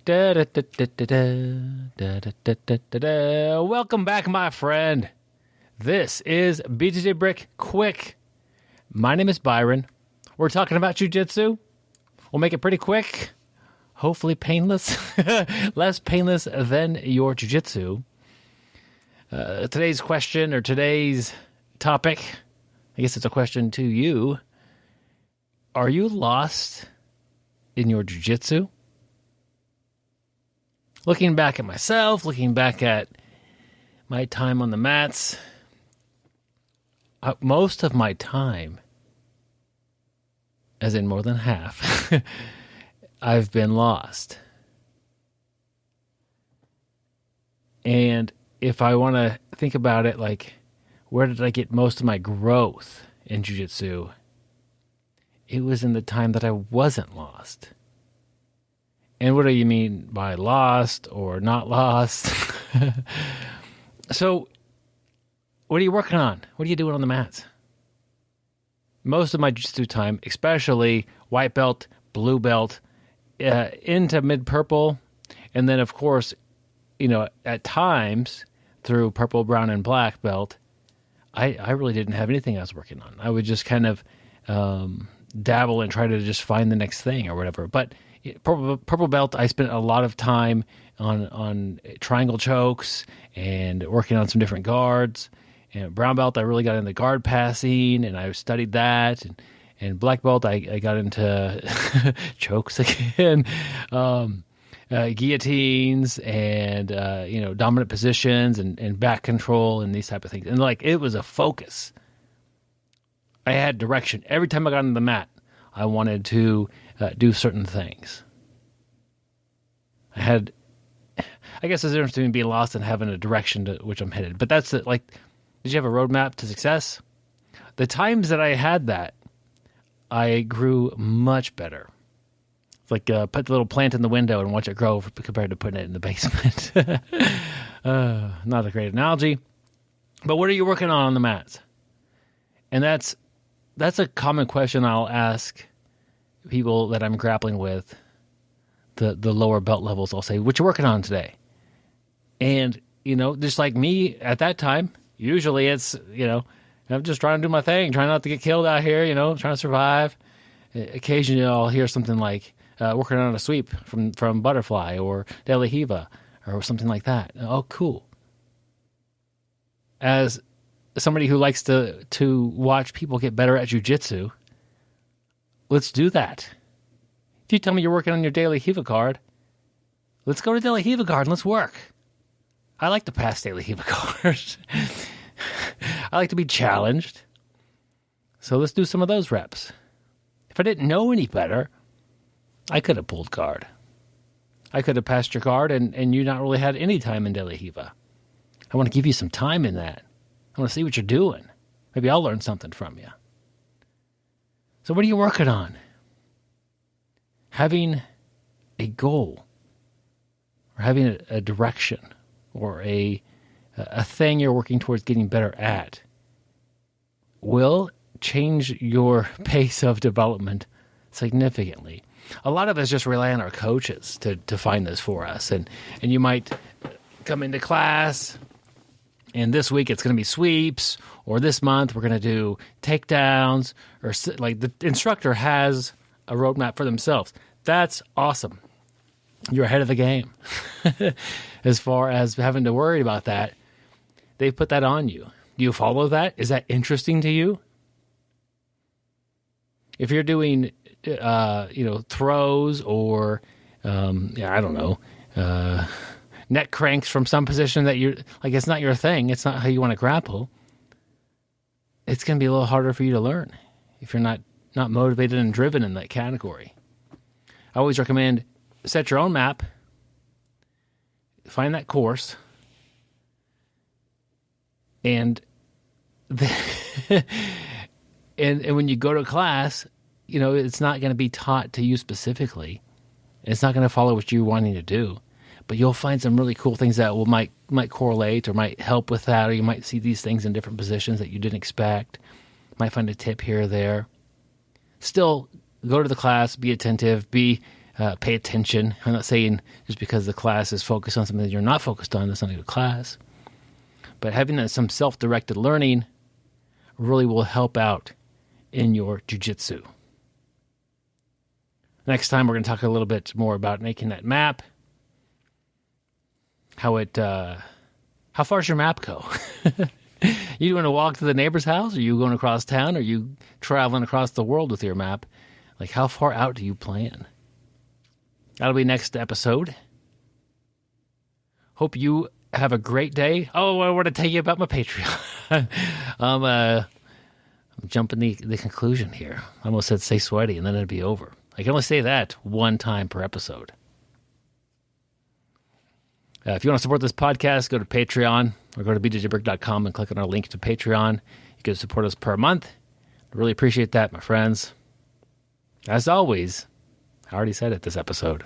Welcome back, my friend. This is BjjBrick Quick. My name is Byron. We're talking about Jiu-Jitsu. We'll make it pretty quick, hopefully painless, less painless than your Jiu-Jitsu. Today's question, or today's topic, I guess it's a question to you. Are you lost in your Jiu-Jitsu? Looking back at myself, looking back at my time on the mats, most of my time, as in more than half, I've been lost. And if I want to think about it, like, where did I get most of my growth in Jiu-Jitsu? It was in the time that I wasn't lost. And what do you mean by lost or not lost? So, what are you working on? What are you doing on the mats? Most of my jiu-jitsu time, especially white belt, blue belt, into mid-purple, and then, of course, at times, through purple, brown, and black belt, I really didn't have anything I was working on. I would just kind of dabble and try to just find the next thing or whatever. But purple belt, I spent a lot of time on triangle chokes and working on some different guards. And brown belt, I really got into guard passing, and I studied that. And black belt, I got into chokes again, guillotines, and dominant positions, and back control, and these type of things. And it was a focus. I had direction every time I got on the mat. I wanted to do certain things. I guess there's a difference between being lost and having a direction to which I'm headed. But that's it. Did you have a roadmap to success? The times that I had that, I grew much better. It's like put the little plant in the window and watch it grow compared to putting it in the basement. Not a great analogy. But what are you working on the mats? And that's a common question I'll ask people that I'm grappling with, the lower belt levels. I'll say, what you working on today? And, just like me at that time, usually it's, I'm just trying to do my thing, trying not to get killed out here, trying to survive. Occasionally I'll hear something like working on a sweep from butterfly or De La Hiva or something like that. Oh, cool. As somebody who likes to watch people get better at jiu-jitsu, let's do that. If you tell me you're working on your De La Hiva card, let's go to De La Hiva card and let's work. I like to pass De La Hiva cards. I like to be challenged. So let's do some of those reps. If I didn't know any better, I could have pulled card. I could have passed your card and you not really had any time in De La Hiva. I want to give you some time in that. I want to see what you're doing. Maybe I'll learn something from you. So what are you working on? Having a goal, or having a direction, or a thing you're working towards getting better at will change your pace of development significantly. A lot of us just rely on our coaches to find this for us. And you might come into class, and this week it's going to be sweeps, or this month we're going to do takedowns, or the instructor has a roadmap for themselves. That's awesome. You're ahead of the game. As far as having to worry about that, they put that on you. Do you follow that? Is that interesting to you? If you're doing, throws or, I don't know, neck cranks from some position that you're it's not your thing. It's not how you want to grapple. It's going to be a little harder for you to learn if you're not motivated and driven in that category. I always recommend set your own map, find that course, and and when you go to class, it's not going to be taught to you specifically. It's not going to follow what you're wanting to do, but you'll find some really cool things that might correlate or might help with that, or you might see these things in different positions that you didn't expect. Might find a tip here or there. Still, go to the class, be attentive, be pay attention. I'm not saying just because the class is focused on something that you're not focused on, that's not a good class. But having some self-directed learning really will help out in your jiu-jitsu. Next time, we're going to talk a little bit more about making that map. How far's your map go? You want to walk to the neighbor's house? Are you going across town? Are you traveling across the world with your map? Like, how far out do you plan? That'll be next episode. Hope you have a great day. Oh, I want to tell you about my Patreon. I'm jumping the conclusion here. I almost said stay sweaty, and then it'd be over. I can only say that one time per episode. If you want to support this podcast, go to Patreon or go to BjjBrick.com and click on our link to Patreon. You can support us per month. I really appreciate that, my friends. As always, I already said it this episode.